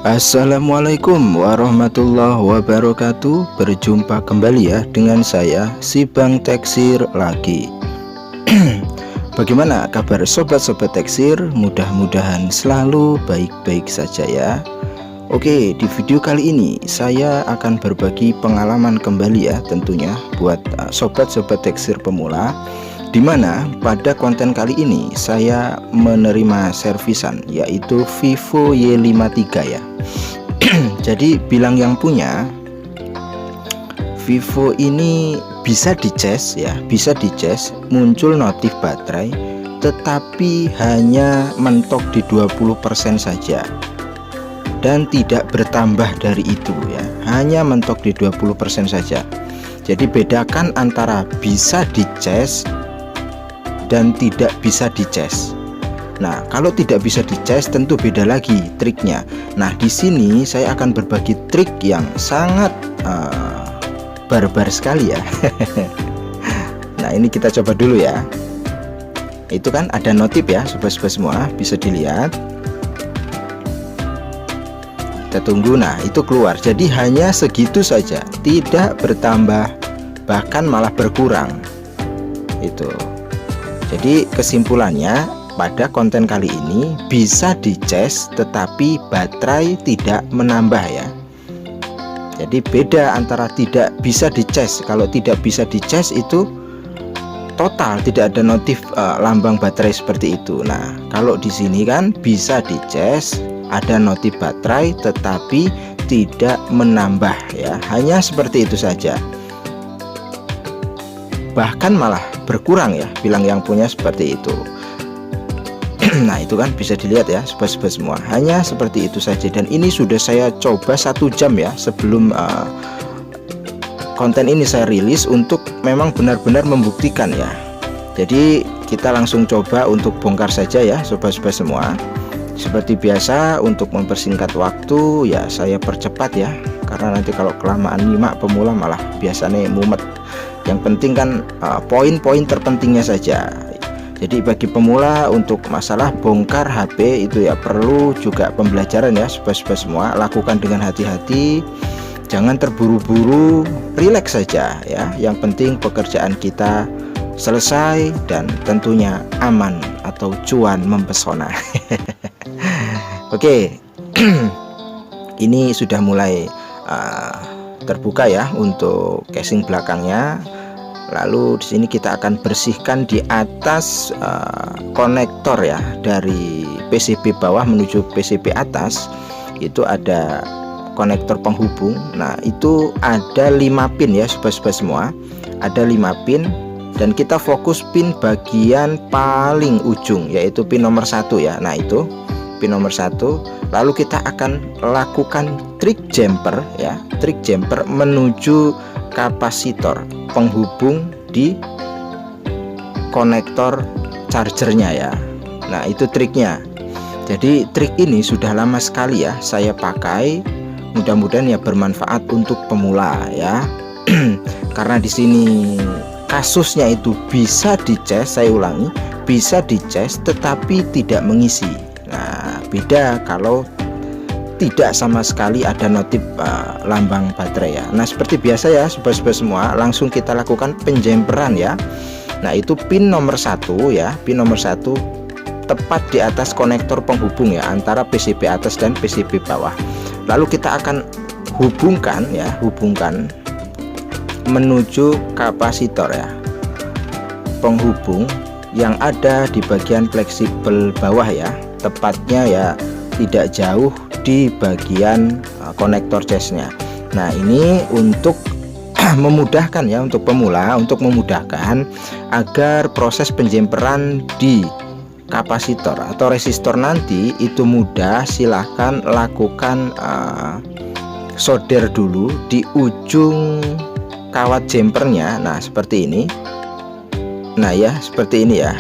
Assalamualaikum warahmatullahi wabarakatuh. Berjumpa kembali ya dengan saya si Bang Teksir lagi. Bagaimana kabar sobat-sobat Teksir? Mudah-mudahan selalu baik-baik saja ya. Oke, di video kali ini saya akan berbagi pengalaman kembali ya, tentunya buat sobat-sobat Teksir pemula, dimana pada konten kali ini saya menerima servisan yaitu Vivo Y53 ya. Jadi bilang yang punya, Vivo ini bisa dicas ya, bisa dicas, muncul notif baterai tetapi hanya mentok di 20% saja dan tidak bertambah dari itu ya, hanya mentok di 20% saja. Jadi bedakan antara bisa dicas dan tidak bisa dicas. Nah, kalau tidak bisa dicas tentu beda lagi triknya. Nah, di sini saya akan berbagi trik yang sangat barbar sekali ya. Nah, ini kita coba dulu ya. Itu kan ada notif ya, sobat-sobat semua, bisa dilihat. Kita tunggu. Nah, itu keluar. Jadi hanya segitu saja, tidak bertambah, bahkan malah berkurang. Itu. Jadi kesimpulannya pada konten kali ini bisa dicas tetapi baterai tidak menambah ya. Jadi beda antara tidak bisa dicas. Kalau tidak bisa dicas itu total tidak ada notif lambang baterai seperti itu. Nah, kalau di sini kan bisa dicas, ada notif baterai tetapi tidak menambah ya. Hanya seperti itu saja. Bahkan malah berkurang ya, bilang yang punya seperti itu. Nah, itu kan bisa dilihat ya sobat-sobat semua, hanya seperti itu saja. Dan ini sudah saya coba 1 jam ya sebelum konten ini saya rilis, untuk memang benar-benar membuktikan ya. Jadi kita langsung coba untuk bongkar saja ya sobat-sobat semua. Seperti biasa, untuk mempersingkat waktu ya saya percepat ya, karena nanti kalau kelamaan nyimak pemula malah biasanya mumet. Yang penting kan poin-poin terpentingnya saja. Jadi bagi pemula untuk masalah bongkar HP itu ya perlu juga pembelajaran ya sobat-sobat semua. Lakukan dengan hati-hati, jangan terburu-buru, rileks saja ya. Yang penting pekerjaan kita selesai dan tentunya aman atau cuan mempesona. Oke. Ini sudah mulai terbuka ya untuk casing belakangnya. Lalu di sini kita akan bersihkan di atas konektor ya, dari PCB bawah menuju PCB atas. Itu ada konektor penghubung. Nah, itu ada 5 pin ya sobat-sobat semua. Ada 5 pin dan kita fokus pin bagian paling ujung, yaitu pin nomor 1 ya. Nah, itu pin nomor 1. Lalu kita akan lakukan trik jumper ya, trik jumper menuju kapasitor penghubung di konektor chargernya ya. Nah, itu triknya. Jadi trik ini sudah lama sekali ya saya pakai. Mudah-mudahan ya bermanfaat untuk pemula ya. Karena di sini kasusnya itu bisa dicas, saya ulangi, bisa dicas tetapi tidak mengisi. Nah, beda kalau tidak sama sekali ada notif lambang baterai ya. Nah, seperti biasa ya sobat-sobat semua, langsung kita lakukan penjemperan ya. Nah, itu pin nomor 1 ya, pin nomor 1 tepat di atas konektor penghubung ya, antara PCB atas dan PCB bawah. Lalu kita akan hubungkan ya, hubungkan menuju kapasitor ya, penghubung yang ada di bagian fleksibel bawah ya, tepatnya ya tidak jauh di bagian konektor casnya. Nah, ini untuk memudahkan ya, untuk pemula, untuk memudahkan agar proses penjemperan di kapasitor atau resistor nanti itu mudah. Silahkan lakukan solder dulu di ujung kawat jumpernya. Nah, seperti ini. Nah ya, seperti ini ya.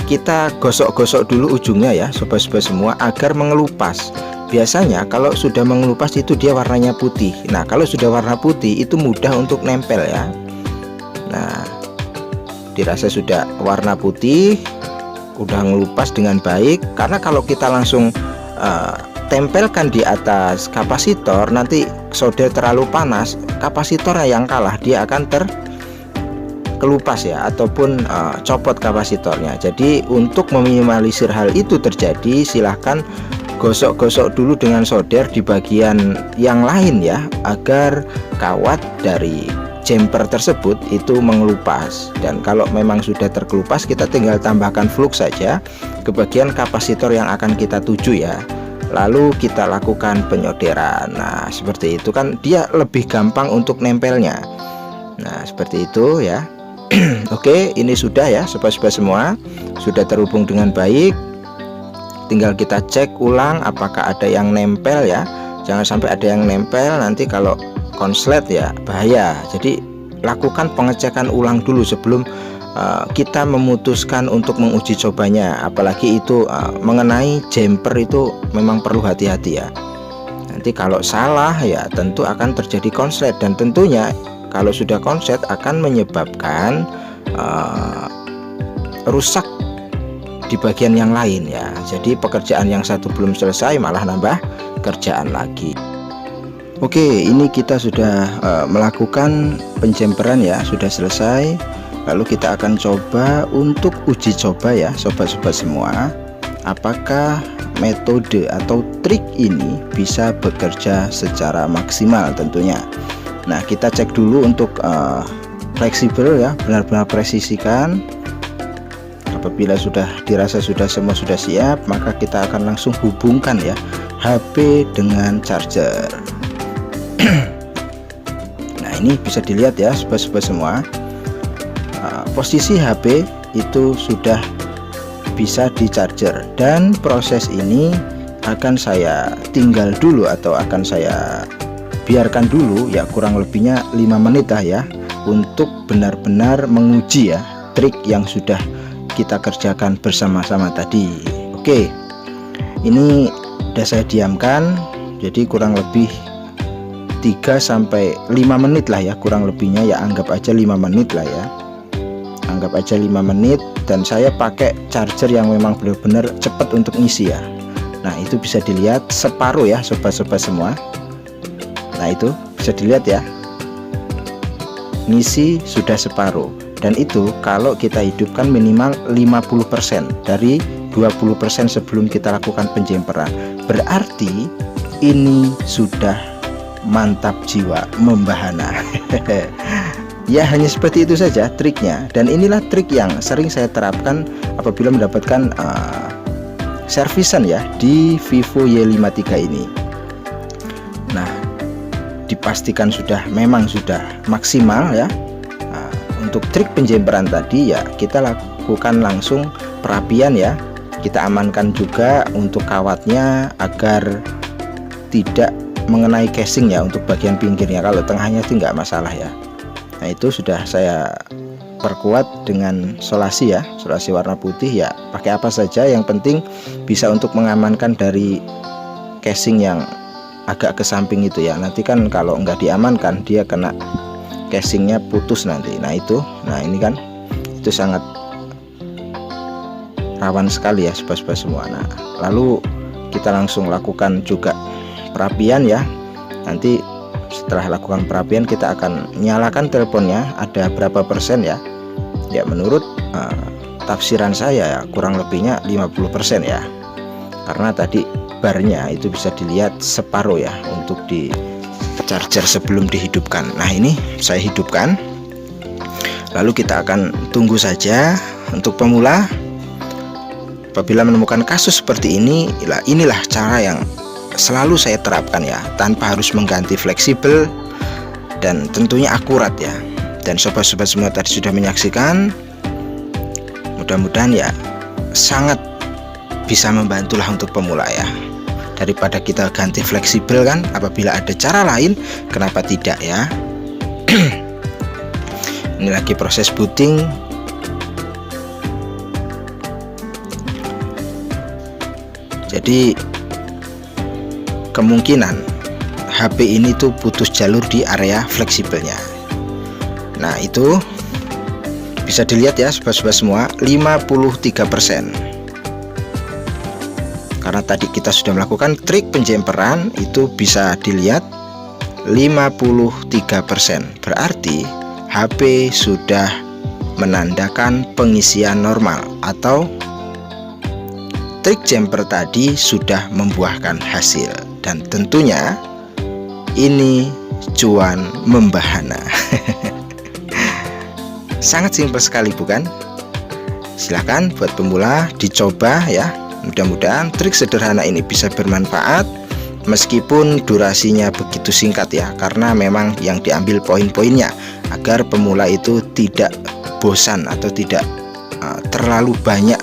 Kita gosok-gosok dulu ujungnya ya sobat-sobat semua, agar mengelupas. Biasanya kalau sudah mengelupas itu dia warnanya putih. Nah, kalau sudah warna putih itu mudah untuk nempel ya. Nah, dirasa sudah warna putih, udah ngelupas dengan baik. Karena kalau kita langsung tempelkan di atas kapasitor, nanti solder terlalu panas, kapasitornya yang kalah, dia akan kelupas ya, ataupun copot kapasitornya. Jadi untuk meminimalisir hal itu terjadi, silahkan gosok-gosok dulu dengan solder di bagian yang lain ya, agar kawat dari jumper tersebut itu mengelupas. Dan kalau memang sudah terkelupas, kita tinggal tambahkan flux saja ke bagian kapasitor yang akan kita tuju ya, lalu kita lakukan penyoderan. Nah seperti itu kan, dia lebih gampang untuk nempelnya. Nah seperti itu ya. Oke, ini sudah ya, sobat-sobat semua sudah terhubung dengan baik. Tinggal kita cek ulang apakah ada yang nempel ya. Jangan sampai ada yang nempel, nanti kalau konslet ya bahaya. Jadi lakukan pengecekan ulang dulu sebelum kita memutuskan untuk menguji cobanya. Apalagi itu mengenai jumper, itu memang perlu hati-hati ya. Nanti kalau salah ya tentu akan terjadi konslet, dan tentunya kalau sudah konslet akan menyebabkan rusak di bagian yang lain ya. Jadi pekerjaan yang satu belum selesai, malah nambah kerjaan lagi. Oke, ini kita sudah melakukan penjemperan ya, sudah selesai. Lalu kita akan coba untuk uji coba ya sobat-sobat semua, apakah metode atau trik ini bisa bekerja secara maksimal tentunya. Nah kita cek dulu untuk fleksibel ya, benar-benar presisikan. Apabila sudah dirasa semua sudah siap, maka kita akan langsung hubungkan ya HP dengan charger. Nah ini bisa dilihat ya sobat-sobat semua, posisi HP itu sudah bisa di charger, dan proses ini akan saya tinggal dulu atau akan saya biarkan dulu ya, kurang lebihnya 5 menit lah ya, untuk benar-benar menguji ya trik yang sudah kita kerjakan bersama-sama tadi. Oke, ini udah saya diamkan, jadi kurang lebih 3-5 menit lah ya, kurang lebihnya ya, anggap aja 5 menit lah ya, anggap aja 5 menit. Dan saya pakai charger yang memang benar-benar cepat untuk ngisi ya. Nah itu bisa dilihat separuh ya sobat-sobat semua. Nah itu bisa dilihat ya, ngisi sudah separuh. Dan itu kalau kita hidupkan minimal 50% dari 20% sebelum kita lakukan penjemperan. Berarti ini sudah mantap jiwa, membahana. Ya hanya seperti itu saja triknya, dan inilah trik yang sering saya terapkan apabila mendapatkan servisan ya di Vivo Y53 ini. Nah dipastikan memang sudah maksimal ya. Untuk trik penjemperan tadi ya, kita lakukan langsung perapian ya, kita amankan juga untuk kawatnya agar tidak mengenai casing ya, untuk bagian pinggirnya. Kalau tengahnya itu nggak masalah ya. Nah itu sudah saya perkuat dengan solasi ya, solasi warna putih ya, pakai apa saja yang penting bisa untuk mengamankan dari casing yang agak ke samping itu ya. Nanti kan kalau nggak diamankan dia kena casingnya putus nanti. Nah itu, nah ini kan itu sangat rawan sekali ya sobat-sobat semua. Nah lalu kita langsung lakukan juga perapian ya. Nanti setelah lakukan perapian kita akan nyalakan teleponnya, ada berapa persen ya. Ya menurut tafsiran saya ya, kurang lebihnya 50% ya, karena tadi barnya itu bisa dilihat separuh ya untuk di charger sebelum dihidupkan. Nah ini saya hidupkan, lalu kita akan tunggu saja. Untuk pemula apabila menemukan kasus seperti ini, inilah cara yang selalu saya terapkan ya, tanpa harus mengganti fleksibel, dan tentunya akurat ya. Dan sobat-sobat semua tadi sudah menyaksikan, mudah-mudahan ya sangat bisa membantulah untuk pemula ya. Daripada kita ganti fleksibel kan, apabila ada cara lain kenapa tidak ya. Ini lagi proses booting. Jadi kemungkinan HP ini tuh putus jalur di area fleksibelnya. Nah itu bisa dilihat ya sobat-sobat semua, 53%. karena tadi kita sudah melakukan trik penjemperan, itu bisa dilihat 53%. Berarti HP sudah menandakan pengisian normal atau trik jumper tadi sudah membuahkan hasil, dan tentunya ini cuan membahana. Sangat simpel sekali bukan? Silahkan buat pemula dicoba ya. Mudah-mudahan trik sederhana ini bisa bermanfaat, meskipun durasinya begitu singkat ya, karena memang yang diambil poin-poinnya agar pemula itu tidak bosan atau tidak terlalu banyak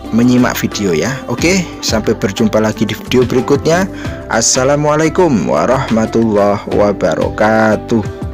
menyimak video ya. Oke, sampai berjumpa lagi di video berikutnya. Assalamualaikum warahmatullahi wabarakatuh.